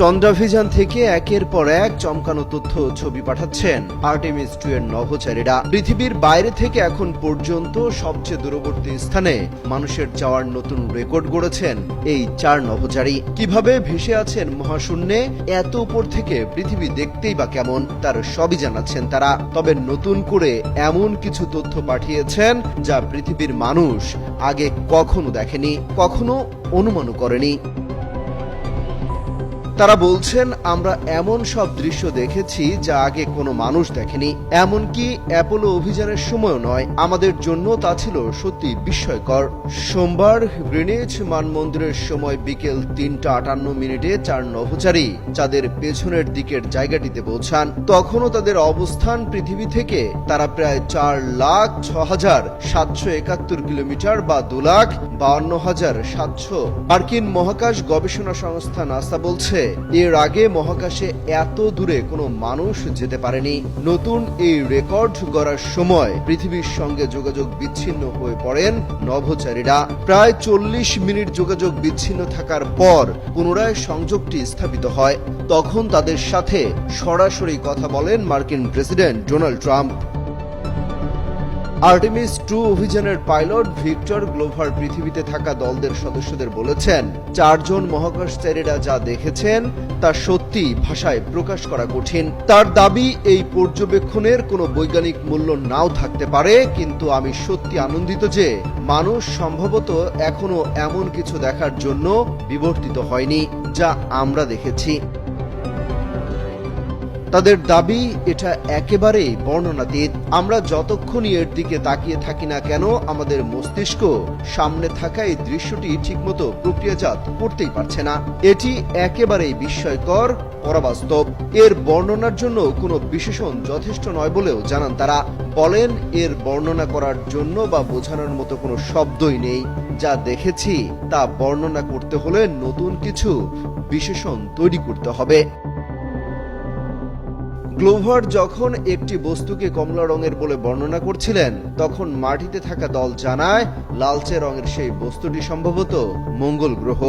চন্দ্রাভিযান থেকে একের পর এক চমকানো তথ্য ছবি পাঠাচ্ছেন আর্টেমিস 2 এর নভোচারীরা। পৃথিবীর বাইরে থেকে এখন পর্যন্ত সবচেয়ে দূরবর্তী স্থানে মানুষের যাওয়ার নতুন রেকর্ড গড়েছেন এই 4 নভোচারী। কিভাবে ভেসে আছেন মহাশূন্যে, এত উপর থেকে পৃথিবী দেখতেই বা কেমন, তার সবই জানাচ্ছেন তারা। তবে নতুন করে এমন কিছু তথ্য পাঠিয়েছেন যা পৃথিবীর মানুষ আগে কখনো দেখেনি, কখনো অনুমানও করেনি। তারা বলছেন, আমরা এমন সব দৃশ্য দেখেছি যা আগে কোনো মানুষ দেখেনি, এমনকি অ্যাপোলো অভিযানের সময়ও নয়। আমাদের জন্য তা ছিল সত্যি বিস্ময়কর। সোমবার গ্রিনিচ মানমন্দিরের সময় বিকেল 3:58 4 নভোচারী চাঁদের পেছনের দিকের জায়গাটিতে পৌঁছান। তখনও তাদের অবস্থান পৃথিবী থেকে তারা প্রায় 4,06,771 কিলোমিটার বা 2,52,700। মার্কিন মহাকাশ গবেষণা সংস্থা নাসা বলছে, এর আগে মহাকাশে এত দূরে কোনো মানুষ যেতে পারেনি। নতুন এই রেকর্ড গড়ার সময় পৃথিবীর সঙ্গে যোগাযোগ বিচ্ছিন্ন হয়ে পড়েন নভোচারীরা। প্রায় 40 মিনিট যোগাযোগ বিচ্ছিন্ন থাকার পর পুনরায় সংযোগটি স্থাপিত হয়। তখন তাদের সাথে সরাসরি কথা বলেন মার্কিন প্রেসিডেন্ট ডোনাল্ড ট্রাম্প। আর্টেমিস 2 অভিযানের পাইলট ভিক্টর গ্লোভার পৃথিবীতে থাকা দলদের সদস্যদের বলেছেন, 4 জন মহাকাশচারীরা যা দেখেছেন তা সত্যি ভাষায় প্রকাশ করা কঠিন। তার দাবি, এই পর্যবেক্ষণের কোনো বৈজ্ঞানিক মূল্য নাও থাকতে পারে, কিন্তু আমি সত্যি আনন্দিত যে মানুষ সম্ভবত এখনো এমন কিছু দেখার জন্য বিবর্তিত হয়নি যা আমরা দেখেছি। তাদের দাবি, এটা একেবারেই বর্ণনাতীত। আমরা যতক্ষণই এর দিকে তাকিয়ে থাকি না কেন, আমাদের মস্তিষ্ক সামনে থাকা এই দৃশ্যটি ঠিকমতো প্রক্রিয়াজাত করতেই পারছে না। এটি একেবারেই বিস্ময়কর, পরাবাস্তব। এর বর্ণনার জন্য কোনো বিশেষণ যথেষ্ট নয় বলেও জানান তারা। বলেন, এর বর্ণনা করার জন্য বা বোঝানোর মতো কোনো শব্দই নেই। যা দেখেছি তা বর্ণনা করতে হলে নতুন কিছু বিশেষণ তৈরি করতে হবে। গ্লোভার যখন একটি বস্তুকে কমলা রঙের বলে বর্ণনা করছিলেন, তখন মাটিতে থাকা দল জানায় লালচে রঙের সেই বস্তুটি সম্ভবত মঙ্গল গ্রহ।